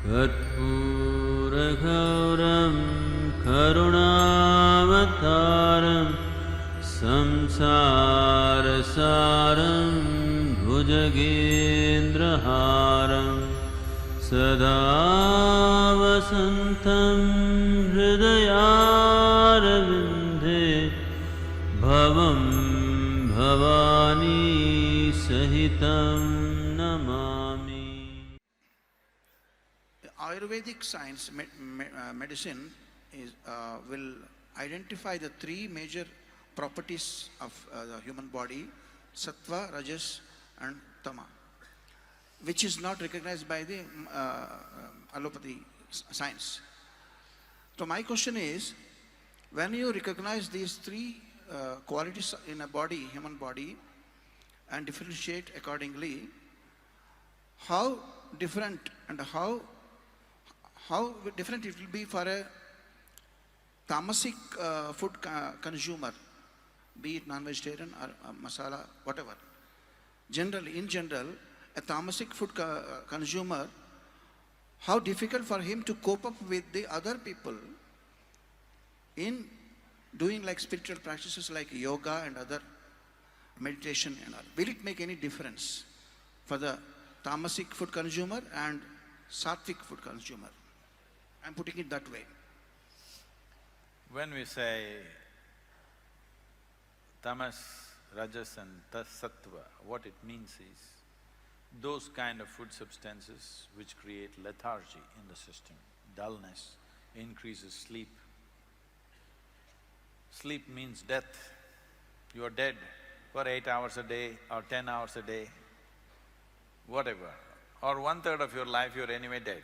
कर्पूरगौरं करुणावतारं संसारसारं भुजगेन्द्रहारं सदा वसन्तं हृदयारविन्दे भवं भवानी सहितं Namami. Ayurvedic science, medicine will identify the three major properties of the human body: sattva, rajas and tama, which is not recognized by the allopathy science. So my question is, when you recognize these three qualities in a body, human body, and differentiate accordingly, how different and how different it will be for a tamasic food consumer, be it non-vegetarian or masala, whatever. In general, a tamasic food consumer, how difficult for him to cope up with the other people in doing like spiritual practices like yoga and other meditation and all. Will it make any difference for the tamasic food consumer and sattvic food consumer? I'm putting it that way. When we say tamas, rajas and sattva, what it means is those kind of food substances which create lethargy in the system, dullness, increases sleep. Sleep means death. You are dead for 8 hours a day or 10 hours a day, whatever, or 1/3 of your life you're anyway dead.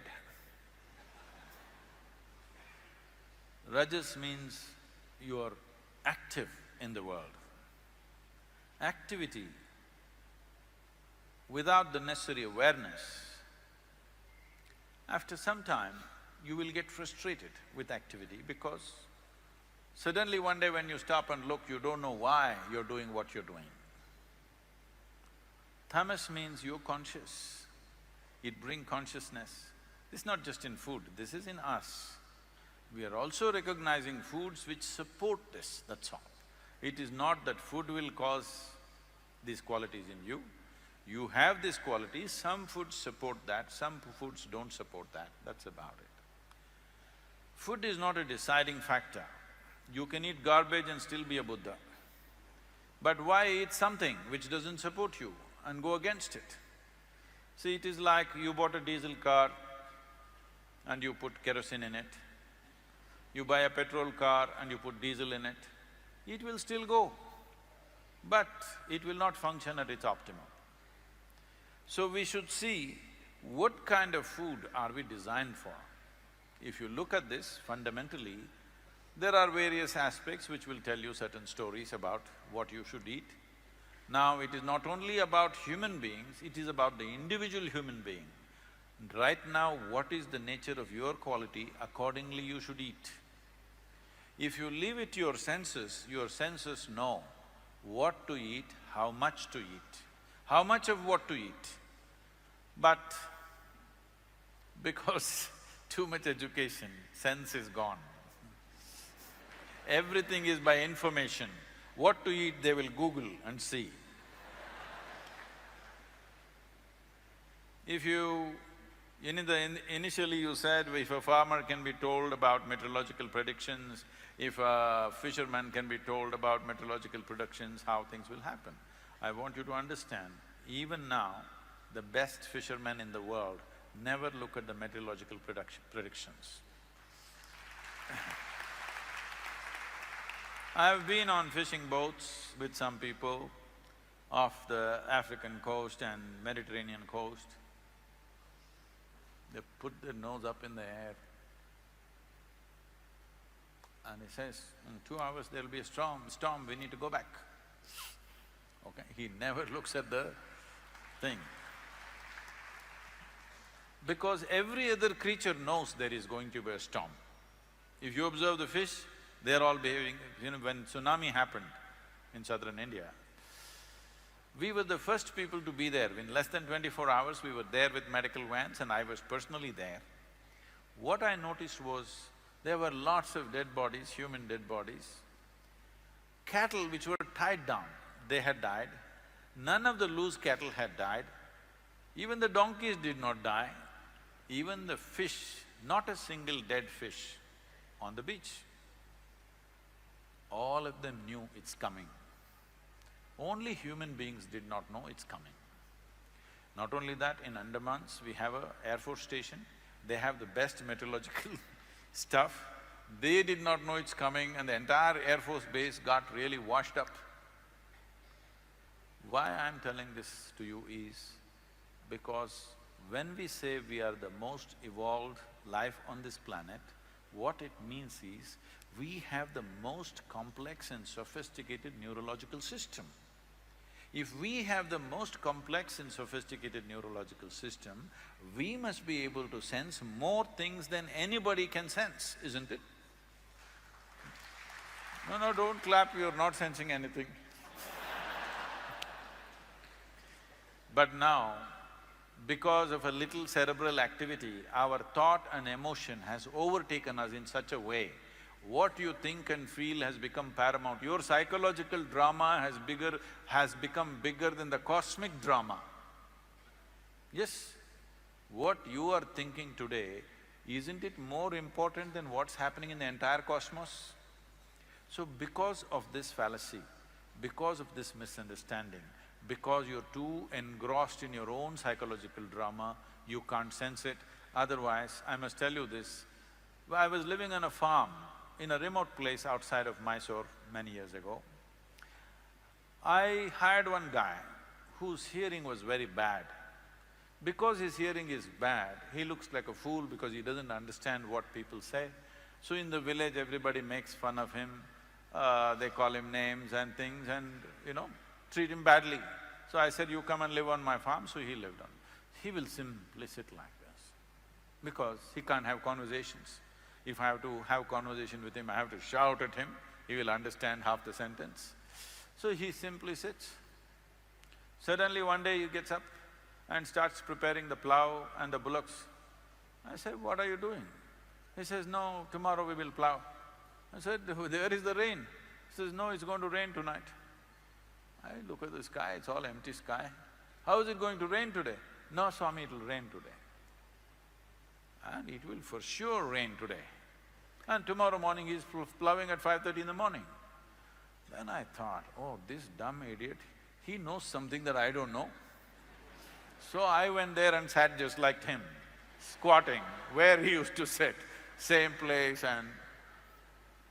Rajas means you are active in the world. Activity without the necessary awareness, after some time you will get frustrated with activity because suddenly one day when you stop and look, you don't know why you're doing what you're doing. Tamas means you're conscious, it brings consciousness. This is not just in food, this is in us. We are also recognizing foods which support this, that's all. It is not that food will cause these qualities in you. You have these qualities, some foods support that, some foods don't support that, that's about it. Food is not a deciding factor. You can eat garbage and still be a Buddha. But why eat something which doesn't support you and go against it? See, it is like you bought a diesel car and you put kerosene in it. You buy a petrol car and you put diesel in it, it will still go, but it will not function at its optimum. So we should see what kind of food are we designed for. If you look at this fundamentally, there are various aspects which will tell you certain stories about what you should eat. Now, it is not only about human beings, it is about the individual human being. Right now, what is the nature of your quality, accordingly you should eat. If you leave it to your senses know what to eat, how much to eat, how much of what to eat. But because too much education, sense is gone. Everything is by information. What to eat, they will Google and see. If you… initially you said if a farmer can be told about meteorological predictions, if a fisherman can be told about meteorological predictions, how things will happen. I want you to understand, even now, the best fishermen in the world never look at the meteorological predictions. I've been on fishing boats with some people off the African coast and Mediterranean coast. They put their nose up in the air and he says, in 2 hours there'll be a storm, we need to go back. Okay, he never looks at the thing. Because every other creature knows there is going to be a storm. If you observe the fish, they're all behaving… when tsunami happened in southern India, we were the first people to be there. In less than 24 hours, we were there with medical vans and I was personally there. What I noticed was, there were lots of dead bodies, human dead bodies. Cattle which were tied down, they had died. None of the loose cattle had died. Even the donkeys did not die. Even the fish, not a single dead fish on the beach. All of them knew it's coming. Only human beings did not know it's coming. Not only that, in Andamans, we have a Air Force station, they have the best meteorological stuff. They did not know it's coming and the entire Air Force base got really washed up. Why I'm telling this to you is because when we say we are the most evolved life on this planet, what it means is we have the most complex and sophisticated neurological system. If we have the most complex and sophisticated neurological system, we must be able to sense more things than anybody can sense, isn't it? No, don't clap, you're not sensing anything. But now, because of a little cerebral activity, our thought and emotion has overtaken us in such a way, what you think and feel has become paramount. Your psychological drama has become bigger than the cosmic drama. Yes, what you are thinking today, isn't it more important than what's happening in the entire cosmos? So because of this fallacy, because of this misunderstanding, because you're too engrossed in your own psychological drama, you can't sense it. Otherwise, I must tell you this, I was living on a farm in a remote place outside of Mysore many years ago. I hired one guy whose hearing was very bad. Because his hearing is bad, he looks like a fool because he doesn't understand what people say. So in the village, everybody makes fun of him, they call him names and things and, treat him badly. So I said, you come and live on my farm, so he lived on. He will simply sit like this, because he can't have conversations. If I have to have conversation with him, I have to shout at him, he will understand half the sentence. So he simply sits. Suddenly one day he gets up and starts preparing the plough and the bullocks. I said, what are you doing? He says, no, tomorrow we will plough. I said, there is the rain. He says, no, it's going to rain tonight. I look at the sky, it's all empty sky. How is it going to rain today? No, Swami, it will rain today. And it will for sure rain today. And tomorrow morning he's ploughing at 5:30 in the morning. Then I thought, oh, this dumb idiot, he knows something that I don't know. So I went there and sat just like him, squatting where he used to sit, same place, and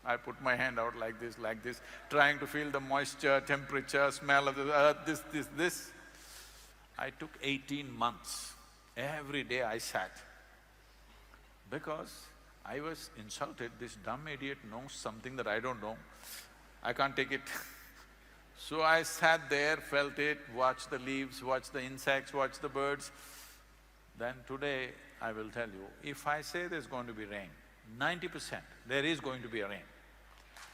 I put my hand out like this, trying to feel the moisture, temperature, smell of the earth, this. I took 18 months. Every day I sat. Because I was insulted, this dumb idiot knows something that I don't know. I can't take it. So I sat there, felt it, watched the leaves, watched the insects, watched the birds. Then today, I will tell you, if I say there's going to be rain, 90% there is going to be a rain.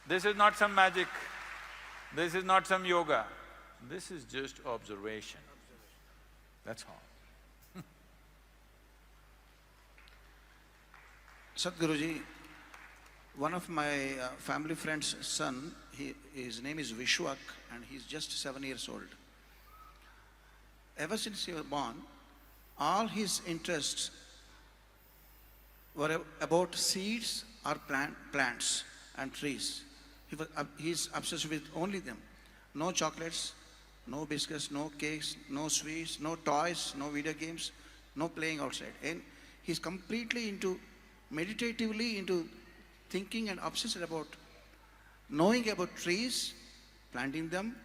This is not some magic, this is not some yoga, this is just observation. That's all. Sadhguruji, one of my family friend's son, his name is Vishwak and he's just 7 years old. Ever since he was born, all his interests were about seeds or plants and trees. He's obsessed with only them. No chocolates, no biscuits, no cakes, no sweets, no toys, no video games, no playing outside. And he's completely meditatively into thinking and obsessed about knowing about trees, planting them,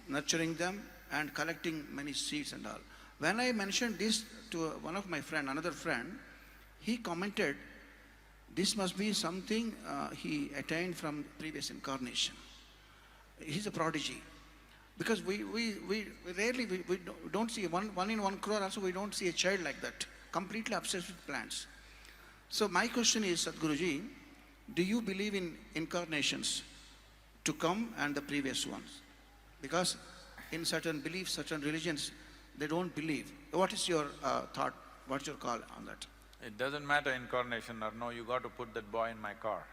nurturing them, and collecting many seeds and all. When I mentioned this to one of my friend, another friend, he commented, this must be something he attained from previous incarnation. He's a prodigy. Because we rarely, we don't see one in 1 crore also, we don't see a child like that, completely obsessed with plants. So my question is, Sadhguruji, do you believe in incarnations to come and the previous ones? Because in certain beliefs, certain religions, they don't believe. What is your thought, what's your call on that? It doesn't matter incarnation or no, you got to put that boy in my car.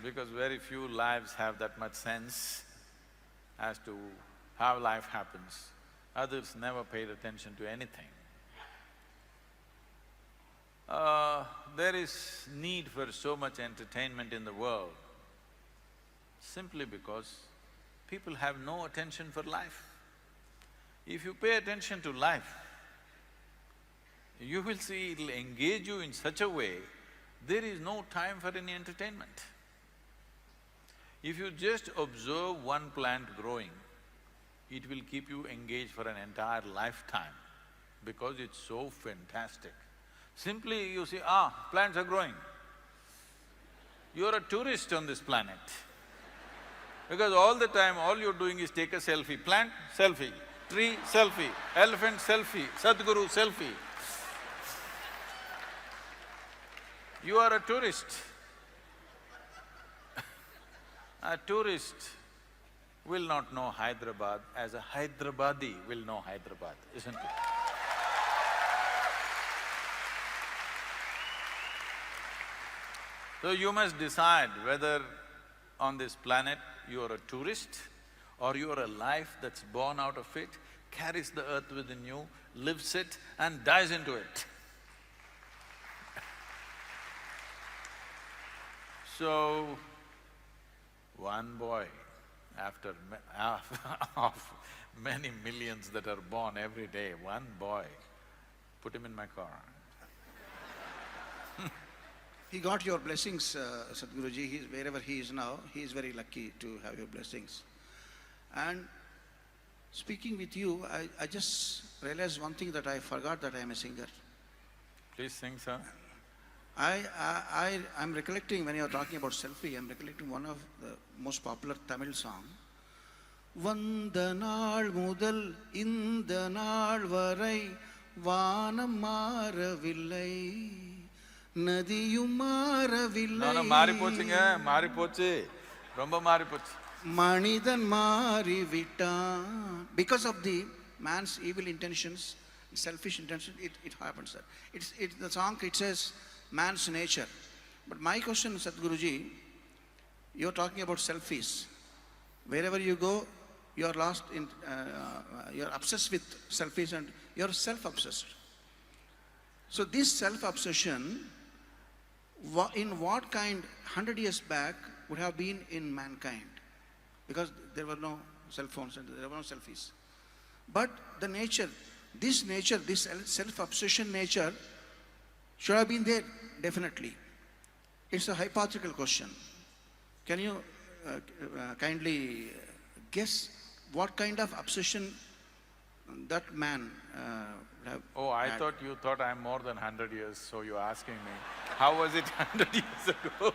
Because very few lives have that much sense as to how life happens. Others never paid attention to anything. There is need for so much entertainment in the world simply because people have no attention for life. If you pay attention to life, you will see it'll engage you in such a way, there is no time for any entertainment. If you just observe one plant growing, it will keep you engaged for an entire lifetime because it's so fantastic. Simply you see, plants are growing. You're a tourist on this planet. Because all the time, all you're doing is take a selfie. Plant, selfie. Tree, selfie. Elephant, selfie. Sadhguru, selfie. You are a tourist. A tourist will not know Hyderabad as a Hyderabadi will know Hyderabad, isn't it? So you must decide whether on this planet you are a tourist or you are a life that's born out of it, carries the earth within you, lives it and dies into it. So, one boy, after of many millions that are born every day, one boy, put him in my car. He got your blessings, Sadhguruji. Wherever he is now, he is very lucky to have your blessings. And speaking with you, I just realized one thing, that I forgot that I am a singer. Please sing, sir. I'm recollecting, when you are talking about selfie, I'm recollecting one of the most popular Tamil song. Vanda naal mudal inda naal varai vaanam maaravillai nadiyum maaravillai. No, மாறி போச்சுங்க, மாறி போச்சு, ரொம்ப மாறி போச்சு. Manidan மாறி விட்டான். Because of the man's evil intentions, selfish intention, it happens that. The song, it says man's nature. But my question, Sadhguruji, you're talking about selfies. Wherever you go, you're lost in… you're obsessed with selfies and you're self-obsessed. So this self-obsession, in what kind, 100 years back, would have been in mankind? Because there were no cell phones and there were no selfies. But the nature, this self-obsession nature should have been there, definitely. It's a hypothetical question. Can you kindly guess what kind of obsession that man have Oh, I had? thought you thought I'm more than 100 years, so you're asking me, how was it 100 years ago?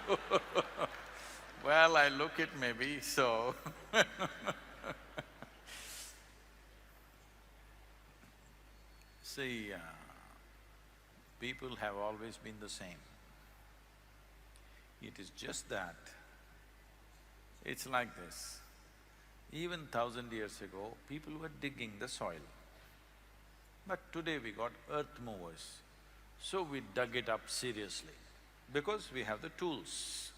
Well, I look it maybe, so see, people have always been the same. It is just that, it's like this. Even 1,000 years ago, people were digging the soil. But today we got earth movers, so we dug it up seriously, because we have the tools.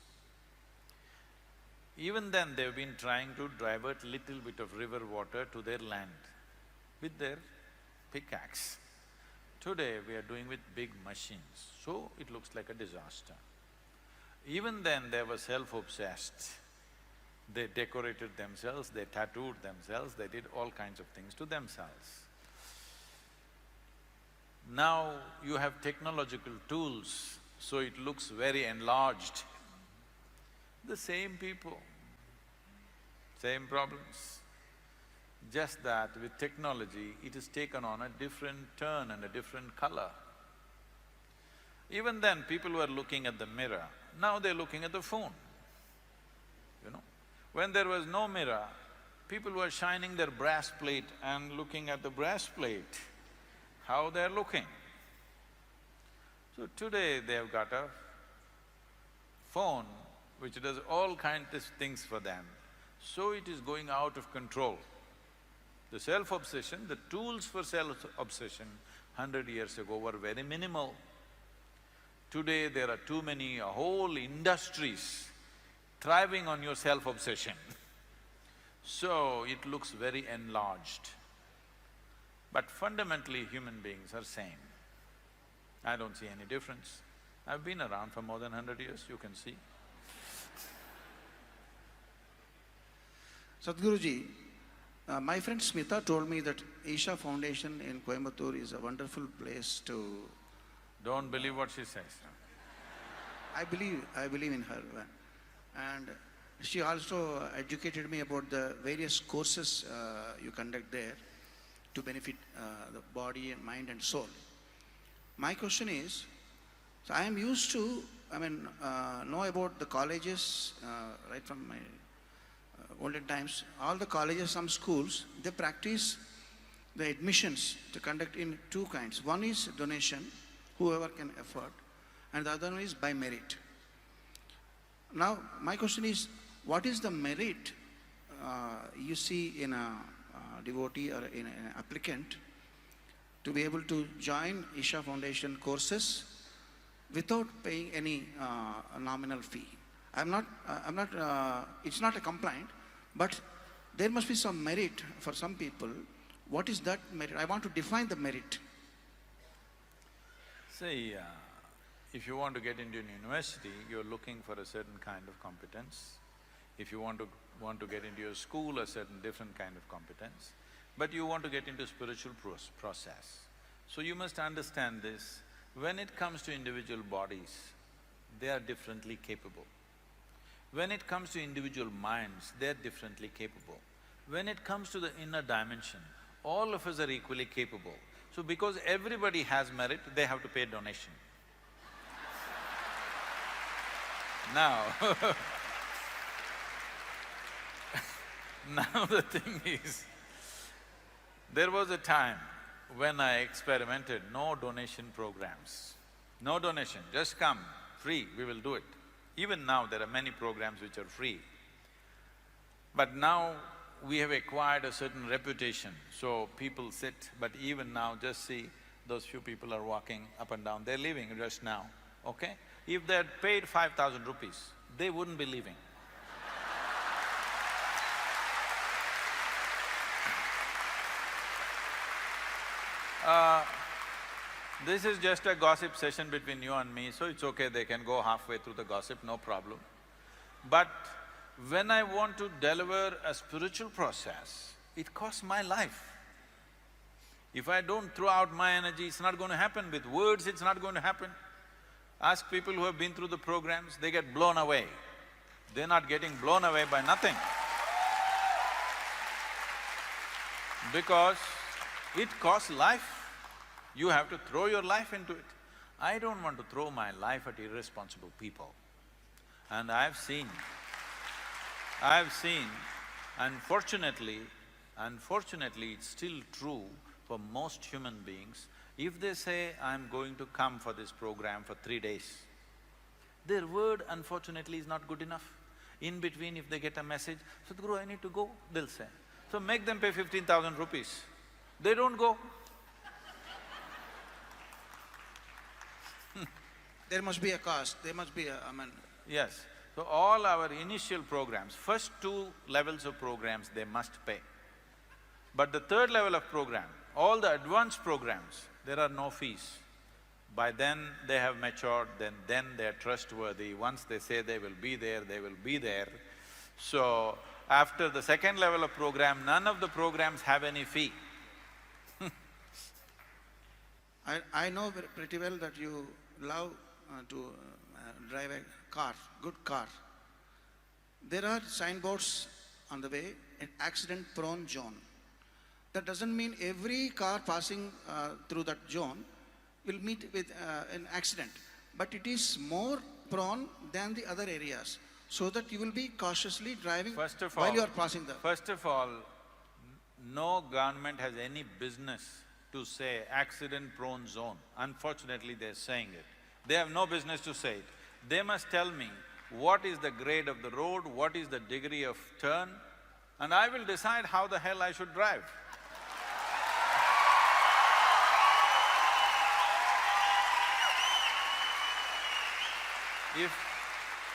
Even then, they've been trying to divert little bit of river water to their land with their pickaxe. Today, we are doing with big machines, so it looks like a disaster. Even then, they were self-obsessed. They decorated themselves, they tattooed themselves, they did all kinds of things to themselves. Now, you have technological tools, so it looks very enlarged. The same people, same problems. Just that with technology, it has taken on a different turn and a different color. Even then, people were looking at the mirror, now they're looking at the phone, you know. When there was no mirror, people were shining their brass plate and looking at the brass plate, how they're looking. So today, they've got a phone which does all kinds of things for them. so it is going out of control. The self-obsession, the tools for self-obsession 100 years ago were very minimal. Today there are too many, whole industries thriving on your self-obsession. So it looks very enlarged. But fundamentally human beings are same. I don't see any difference. I've been around for more than 100 years, you can see. Sadhguruji, my friend Smita told me that Isha Foundation in Coimbatore is a wonderful place to… Don't believe what she says. I believe in her. And she also educated me about the various courses you conduct there to benefit the body and mind and soul. My question is, so I am used to, know about the colleges right from my olden times. All the colleges, some schools, they practice the admissions to conduct in two kinds. One is donation, whoever can afford, and the other one is by merit. Now, my question is, what is the merit you see in a devotee or in an applicant to be able to join Isha Foundation courses without paying any nominal fee? It's not a complaint, but there must be some merit for some people. What is that merit? I want to define the merit. See, if you want to get into an university, you're looking for a certain kind of competence. If you want to get into your school, a certain different kind of competence. But you want to get into spiritual process. So you must understand this, when it comes to individual bodies, they are differently capable. When it comes to individual minds, they're differently capable. When it comes to the inner dimension, all of us are equally capable. So because everybody has merit, they have to pay donation. Now now the thing is, there was a time when I experimented no donation programs. No donation, just come, free, we will do it. Even now there are many programs which are free. But now we have acquired a certain reputation, so people sit, but even now just see, those few people are walking up and down, they're leaving just now, okay? If they had paid 5,000 rupees, they wouldn't be leaving. This is just a gossip session between you and me, so it's okay, they can go halfway through the gossip, no problem. But when I want to deliver a spiritual process, it costs my life. If I don't throw out my energy, it's not going to happen. With words, it's not going to happen. Ask people who have been through the programs, they get blown away. They're not getting blown away by nothing. Because it costs life. You have to throw your life into it. I don't want to throw my life at irresponsible people. And I've seen, unfortunately, it's still true for most human beings. If they say, I'm going to come for this program for 3 days, their word unfortunately is not good enough. In between, if they get a message, Sadhguru, I need to go, they'll say. So make them pay 15,000 rupees. They don't go. There must be a cost, there must be a… Yes. So all our initial programs, first 2 levels of programs, they must pay. But the 3rd level of program, all the advanced programs, there are no fees. By then they have matured, then they're trustworthy. Once they say they will be there, they will be there. So after the 2nd level of program, none of the programs have any fee. I know pretty well that you love to drive a car, good car. There are signboards on the way, an accident-prone zone. That doesn't mean every car passing through that zone will meet with an accident, but it is more prone than the other areas, so that you will be cautiously driving while you are passing the… First of all, no government has any business to say accident-prone zone. Unfortunately, they're saying it. They have no business to say it. They must tell me what is the grade of the road, what is the degree of turn, and I will decide how the hell I should drive.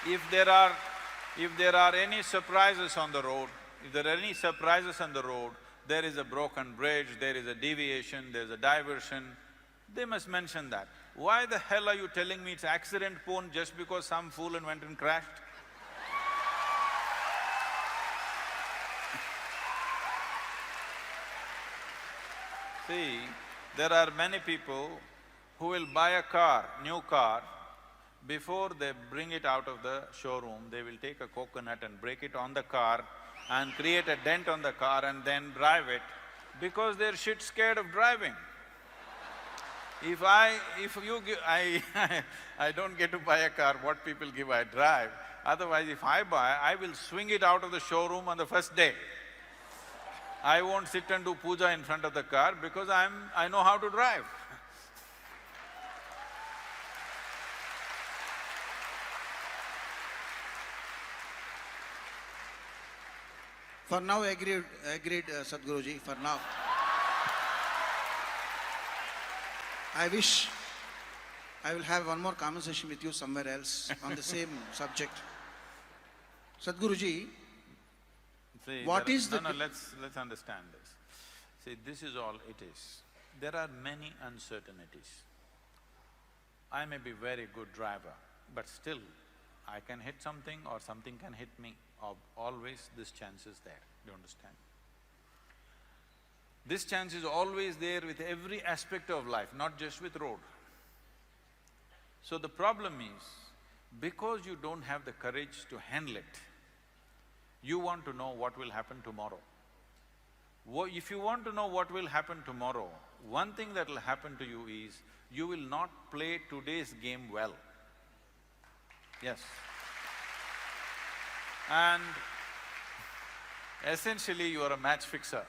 If there are any surprises on the road, there is a broken bridge, there is a deviation, there's a diversion, they must mention that. Why the hell are you telling me it's accident-prone just because some fool went and crashed? See, there are many people who will buy a car, new car, before they bring it out of the showroom, they will take a coconut and break it on the car and create a dent on the car and then drive it because they're shit scared of driving. If you give… I don't get to buy a car, what people give I drive. Otherwise, if I buy, I will swing it out of the showroom on the first day. I won't sit and do puja in front of the car because I know how to drive. For now, agreed, Sadhguruji, for now. I wish I will have one more conversation with you somewhere else on the same subject. Sadhguruji, See, what is the… No, let's understand this. See, this is all it is. There are many uncertainties. I may be very good driver, but still I can hit something or something can hit me. Always this chance is there, you understand? This chance is always there with every aspect of life, not just with road. So the problem is, because you don't have the courage to handle it, you want to know what will happen tomorrow. If you want to know what will happen tomorrow, one thing that will happen to you is, you will not play today's game well. Yes. And essentially you are a match fixer.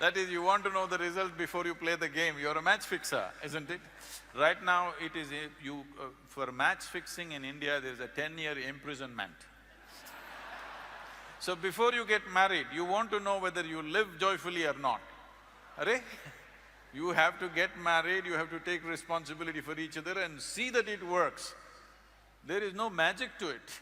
That is, you want to know the result before you play the game, you are a match fixer, isn't it? Right now it is… for match fixing in India, there is a 10-year imprisonment. So before you get married, you want to know whether you live joyfully or not. Arey? You have to get married, you have to take responsibility for each other and see that it works. There is no magic to it.